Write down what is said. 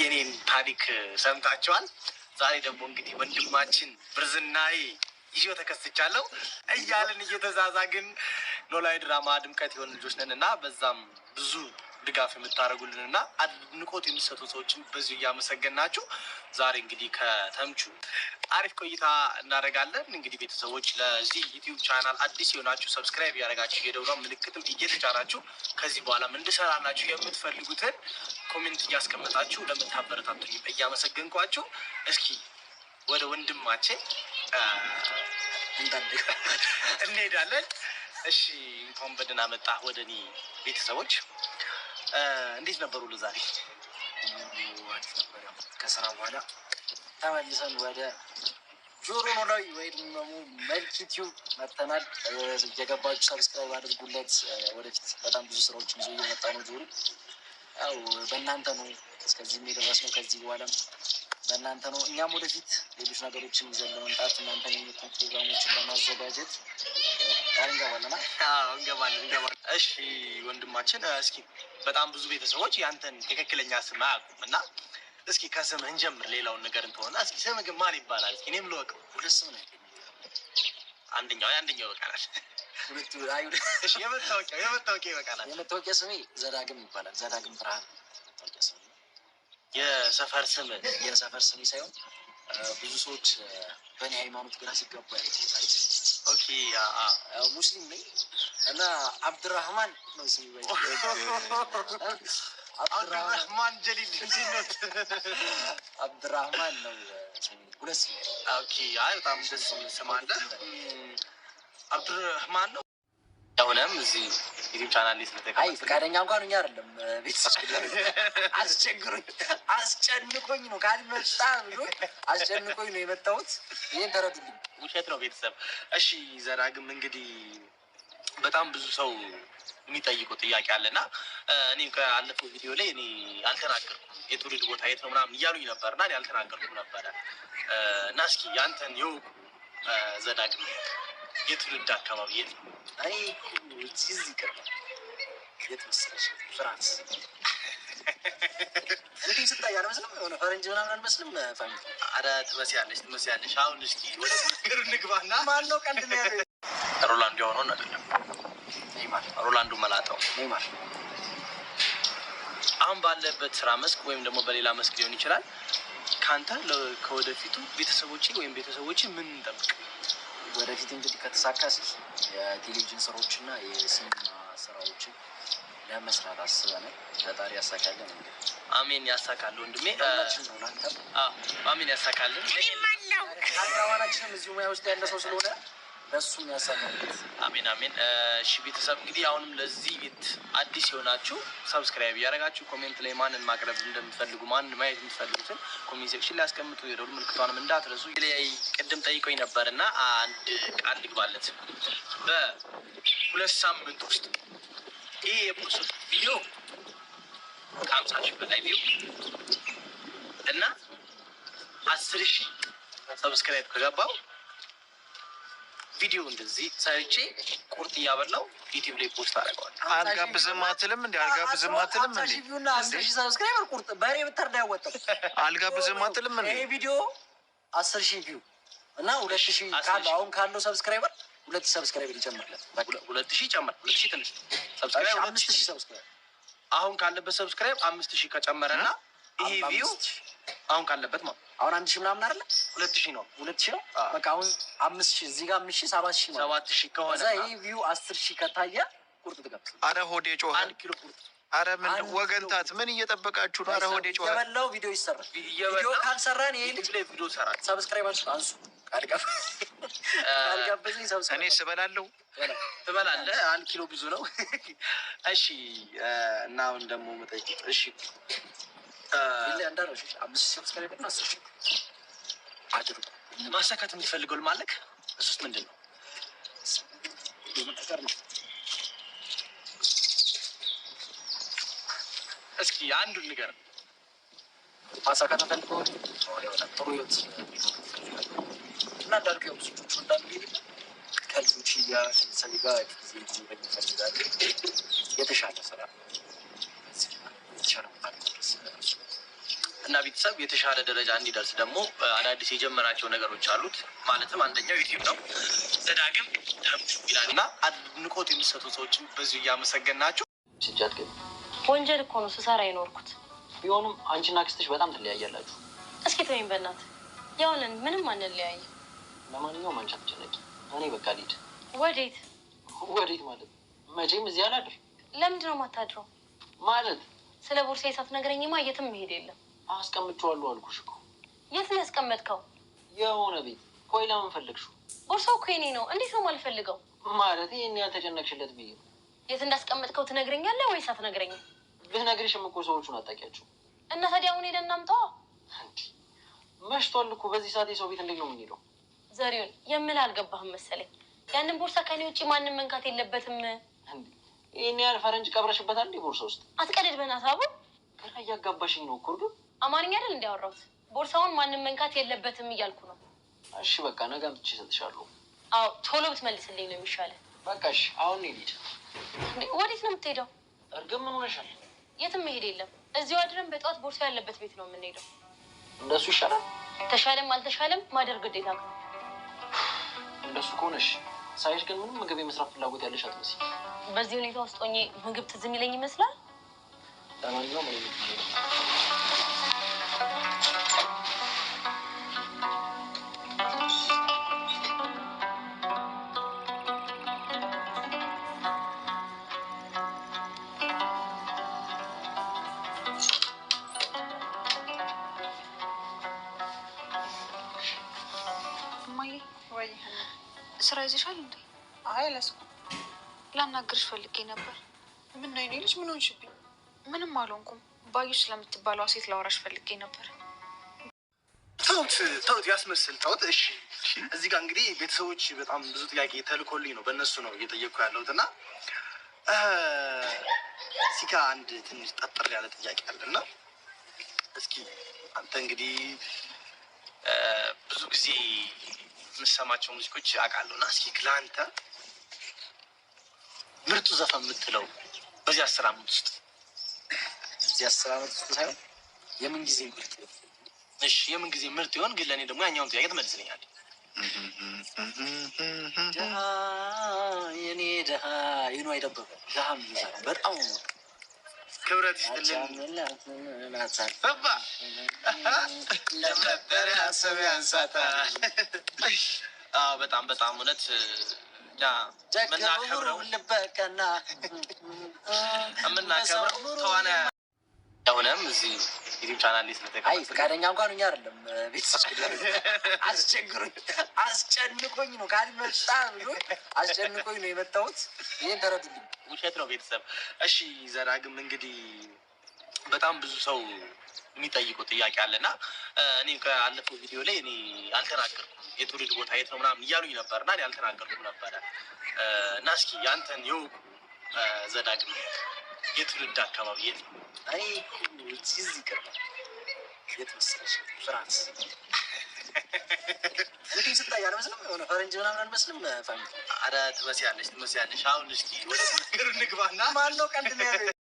የኔን ታሪክ ሰምታችኋል። ዛሬ ደግሞ እንግዲህ ወንድማችን ብርዝናዬ ይዤው ተከስቻለሁ እያልን እየተዛዛግን ኖላዊ ድራማ ድምቀት የሆኑ ልጆች ነን እና በዛም ብዙ ድጋፍ የምታደርጉልን እና አድንቆት የሚሰጡ ሰዎችን በዚሁ እያመሰገናችሁ ዛሬ እንግዲህ ከተምቹ አሪፍ ቆይታ እናደርጋለን። እንግዲህ ቤተሰቦች ለዚህ ዩቲዩብ ቻናል አዲስ የሆናችሁ ሰብስክራይብ ያደረጋችሁ የደውሏ ምልክትም እየተጫናችሁ ከዚህ በኋላም እንድሰራላችሁ የምትፈልጉትን ኮሜንት እያስቀመጣችሁ ለምታበረታቱኝ እያመሰገንኳችሁ እስኪ ወደ ወንድማችን እንሄዳለን። እሺ እንኳን በደህና መጣ ወደ እኔ ቤተሰቦች። እንዴት ነበሩ ለዛሬ? አሪፍ ነበር። ያው ከስራ በኋላ ተመልሰን ወደ ጆሮ ኖላዊ ወይም ደግሞ መልክ ዩቲዩብ መጥተናል። እየገባችሁ ሰብስክራይብ አድርጉለት። ወደፊት በጣም ብዙ ስራዎችን ይዞ እየመጣ ነው ጆሮ። ያው በእናንተ ነው እስከዚህም የደረስነው። ከዚህ በኋላም በእናንተ ነው። እኛም ወደፊት ሌሎች ነገሮችን ይዘን ለመምጣት እናንተን የሚመጡ ፕሮግራሞችን ለማዘጋጀት ቃል እንገባለን። እንገባለን። እሺ ወንድማችን፣ እስኪ በጣም ብዙ ቤተሰቦች ያንተን ትክክለኛ ስም አያውቁም እና እስኪ ከስምህ እንጀምር። ሌላውን ነገር እንትሆነ እስኪ ስምህ ግን ማን ይባላል? እስኪ እኔም ልወቀው። ሁለት ስም ነው። አንደኛው ይበቃናል። እሺ የመታወቂያ ይበቃናል። የመታወቂያ ስሜ ዘዳግም ይባላል። ዘዳግም ብርሃን መታወቂያ ስሜ። የሰፈር ስሜ ሳይሆን ብዙ ሰዎች በእኔ ሃይማኖት ግራ ሲገቡ ያሉት ኦኬ ሙስሊም ነኝ እና አብድራህማን ነው ስሜ። አብድራህማን ጀሊል እንዴት ነው? አብድራህማን ነው ስሜ። ሁለት ስሜ። ኦኬ አይ በጣም ደስ የሚል ስም አለ። አብድራህማን ነው። አሁንም እዚህ ዩቲዩብ ቻናል ላይ ስለተቀመጠ አይ ፈቃደኛ እንኳን እኛ አይደለም ቤተሰብ አስጨንቆኝ ነው ካልመጣ ብሎ አስጨንቆኝ ነው የመጣሁት። ይሄን ተረዱልኝ። ውሸት ነው ቤተሰብ። እሺ ዘዳግም እንግዲህ በጣም ብዙ ሰው የሚጠይቁ ጥያቄ አለና እኔም ከአለፈው ቪዲዮ ላይ እኔ አልተናገርኩም የትውልድ ቦታ የት ነው ምናምን እያሉኝ ነበርና እኔ አልተናገርኩም ነበረ እና እስኪ ያንተን የውቁ ዘዳግም የትውልድ አካባቢ የት ነው? እኔ እዚህ ይቀርባል የት መሰለሽ? ፍራንስ። እንዴት ስታይ አልመስልም? የሆነ ፈረንጅ ምናምን አልመስልም? ፋሚሊ አረ ትመስያለሽ። አሁን እስኪ ወደ ነገር እንግባና ማን ነው ቀንድ ነው ያለው? ሮላንዶ ያሆነው አይደለም ኔይማር። ሮላንዶ መላጣው ኔይማር አሁን ባለበት ስራ መስክ ወይም ደግሞ በሌላ መስክ ሊሆን ይችላል። ካንተ ከወደፊቱ ቤተሰቦቼ ምን እንጠብቅ? ወደፊት እንግዲህ ከተሳካስ የቴሌቪዥን ስራዎችና የሲኒማ ስራዎችን ለመስራት አስበናል። ፈጣሪ ያሳካልን። እንግዲህ አሜን። ያሳካል ወንድሜ። አሜን ያሳካልን። አሁናችንም እዚሁ ሙያ ውስጥ ያለ ሰው ስለሆነ ለሱም ያሳካልን። አሜን። እሺ ቤተሰብ እንግዲህ አሁንም ለዚህ ቤት አዲስ የሆናችሁ ሰብስክራይብ እያደረጋችሁ ኮሜንት ላይ ማንን ማቅረብ እንደምትፈልጉ ማንን ማየት የምትፈልጉትን ኮሜንት ሴክሽን ላይ አስቀምጡ። የደወል ምልክቷንም እንዳትረሱ። ቅድም ጠይቆኝ ነበርና አንድ ቃል ልግባለት። በ2 ሳምንት ውስጥ ይሄ የፖስት ቪዲዮ ከ50,000 በላይ ቪው እና 10,000 ሰብስክራይብ ከገባው ቪዲዮ እንደዚህ ሰርቼ ቁርጥ እያበላው ዩቲዩብ ላይ ፖስት አደርገዋለሁ። አልጋብዝም አትልም እንዴ? ሰብስክራይበር ቁርጥ በሬ ብትርዳ ያወጣው አልጋብዝም አትልም እንዴ? ይሄ ቪዲዮ 10,000 ቪው እና 2,000 ካለው አሁን ካለው ሰብስክራይበር 2,000 ሰብስክራይበር ይጨምርለት። 2,000 ይጨምር። 2,000 ትንሽ ሰብስክራይበር 5,000 ሰብስክራይበር አሁን ካለበት ሰብስክራይብ 5,000 ከጨመረና ይሄ ቪው አሁን ካለበት ማለት አሁን 1,000 ምናምን አይደለ? 2,000 ነው። 2,000 ነው። በቃ አሁን 5,000 እዚህ ጋር 5,000 7,000 ነው። 7,000 ከሆነ እዛ ይሄ ቪው 10,000 ከታየ ቁርጥ ትገብስ። አረ ሆዴ ጮኸ። 1 ኪሎ ቁርጥ። አረ ምን ወገንታት ምን እየጠበቃችሁ ነው? አረ ሆዴ ጮኸ። የበላው ቪዲዮ ይሰራል። ቪዲዮ ካልሰራን ይሄ ልጅ ላይ ቪዲዮ ይሰራል። ሰብስክራይባችሁ አንሱ። አልጋበዘኝ ሰብስክራይብ እኔ ስበላለሁ። ትበላለህ። 1 ኪሎ ብዙ ነው። እሺ እና አሁን ደግሞ መጠይቅ እሺ እንዳረሽ 5,000 ሰብስክራይብ እና 10,000 አድርጉ። ማሳካት የምትፈልገው ማለት እሱስ ምንድን ነው? እስኪ አንዱን ንገር። ማሳካት የምትፈልገው ጥሩ ህይወት እና እንዳልከው ብዙዎች እንዳልከው ከልጆች ከቤተሰብ ጋር ጊዜ ይፈልጋል። የተሻለ ስራ የተሻለ እና ቤተሰብ የተሻለ ደረጃ እንዲደርስ ደግሞ አዳዲስ የጀመራቸው ነገሮች አሉት። ማለትም አንደኛው ዩቲዩብ ነው። ዘዳግም ተምቹ ይላል እና አድንቆት የሚሰጡ ሰዎችን በዚሁ እያመሰገናቸው። ሲጃት ግን ወንጀል እኮ ነው ስሰራ የኖርኩት። ቢሆንም አንቺና ክስትሽ በጣም ትለያያላችሁ። እስኪ ተወኝ በእናትህ። ያውንን ምንም አንለያይም። ለማንኛውም አንቺ አትጨነቂ። እኔ በቃ ልሂድ። ወዴት? ወዴት ማለት መቼም እዚህ አላድር። ለምንድን ነው የማታድረው? ማለት ስለ ቦርሳዬ ሳትነግረኝማ የትም መሄድ የለም። አስቀምጬዋለሁ አልኩሽ እኮ። የት ነው ያስቀመጥከው? የሆነ ቤት። ቆይ ለምን ፈለግሽው? ቦርሳው እኮ የኔ ነው። እንዴት ነው የማልፈልገው? ማለት ይህን ያልተጨነቅሽለት ብዬ ነው። የት እንዳስቀመጥከው ትነግረኛለህ ወይስ አትነግረኝም? ብነግርሽም እኮ ሰዎቹን አታውቂያቸው። እና ታዲያ አሁን ሄደን እናምጣዋ። መሽቷል እኮ በዚህ ሰዓት የሰው ቤት እንዴት ነው የምንሄደው? ዘሪሁን የምልህ አልገባህም መሰለኝ። ያንን ቦርሳ ከኔ ውጭ ማንም መንካት የለበትም። ይህን ያህል ፈረንጅ ቀብረሽበታል እንዴ ቦርሳ ውስጥ? አትቀልድ በእናትህ አቡ። ገና እያጋባሽኝ ነው እኮ። አማርኛ አይደል እንዲያወራሁት? ቦርሳውን ማንም መንካት የለበትም እያልኩ ነው። እሺ በቃ ነገ አምጥቼ እሰጥሻለሁ። አዎ ቶሎ ብትመልስልኝ ነው የሚሻለው። በቃ እሺ አሁን እንሂድ። ወዴት ነው የምትሄደው? እርግብ ምን ሆነሻል? የትም መሄድ የለም። እዚሁ አድረን በጠዋት ቦርሳ ያለበት ቤት ነው የምንሄደው። እንደሱ ይሻላል። ተሻለም አልተሻለም ማደር ግዴታ ነው። እንደሱ ከሆነሽ ሳይሽ ግን ምንም ምግብ የመስራት ፍላጎት ያለሽ አትመስይም። በዚህ ሁኔታ ውስጥ ሆኜ ምግብ ትዝ የሚለኝ ይመስላል። ለማንኛውም ስራ ይዘሻል እንዴ? አይ አልያዝኩም። ላናግርሽ ፈልጌ ነበር። ምን ነው የኔ ልጅ ምን ሆንሽብኝ? ምንም አልሆንኩም። ባዩሽ ስለምትባለዋ ሴት ላወራሽ ፈልጌ ነበር። ተውት ያስመስል ተውት። እሺ እዚህ ጋር እንግዲህ ቤተሰቦች በጣም ብዙ ጥያቄ ተልኮልኝ ነው፣ በእነሱ ነው እየጠየቅኩ ያለሁት እና እዚህ ጋር አንድ ትንሽ ጠጥር ያለ ጥያቄ አለ እና እስኪ አንተ እንግዲህ ብዙ ጊዜ የምሰማቸው ሙዚቆች አውቃለሁ እና እስኪ ለአንተ ምርጡ ዘፈን የምትለው በዚህ 10 ዓመት ውስጥ? እዚህ 10 ዓመት ውስጥ ሳይሆን የምን ጊዜ ምርጥ? እሺ የምን ጊዜ ምርጥ ይሆን? ግን ለእኔ ደግሞ ያኛውን ጥያቄ ትመልስልኛል። ደሃ የኔ ደሃ ይኑ አይደበበ ደሃ በጣም ክብረት ይስጥልን። በባ ለመጠሪያ ስም ያንሳታል። በጣም በጣም እውነት የምናከብረው ተዋናይ አሁንም እዚህ ዩቲዩብ ቻናል ላይ ስለተቀመጠ ፈቃደኛ እንኳን እኛ አይደለም ቤተሰብ አስጨንቆኝ ነው ካልመጣ ብሎ አስጨንቆኝ ነው የመጣሁት። ይሄን ተረዱልኝ። ውሸት ነው ቤተሰብ። እሺ ዘዳግም እንግዲህ በጣም ብዙ ሰው የሚጠይቁት ጥያቄ አለና እኔ ከአለፈው ቪዲዮ ላይ እኔ አልተናገርኩም የትውልድ ቦታ የት ነው ምናምን እያሉኝ ነበር እና እኔ አልተናገርኩም ነበረ እና እስኪ ያንተን የውቁ ዘዳግም የትውልድ አካባቢ የት ነው? እኔ እዚህ ይቀርባል የት መሰለሽ? ፍራንስ እንዲህ ስታይ አልመስልም? የሆነ ፈረንጅ ምናምን አልመስልም? ፋሚሊ ኧረ ትመስያለሽ። አሁን እስኪ ወደ ነገሩ እንግባና ማነው ቀልድ ነው ያለው?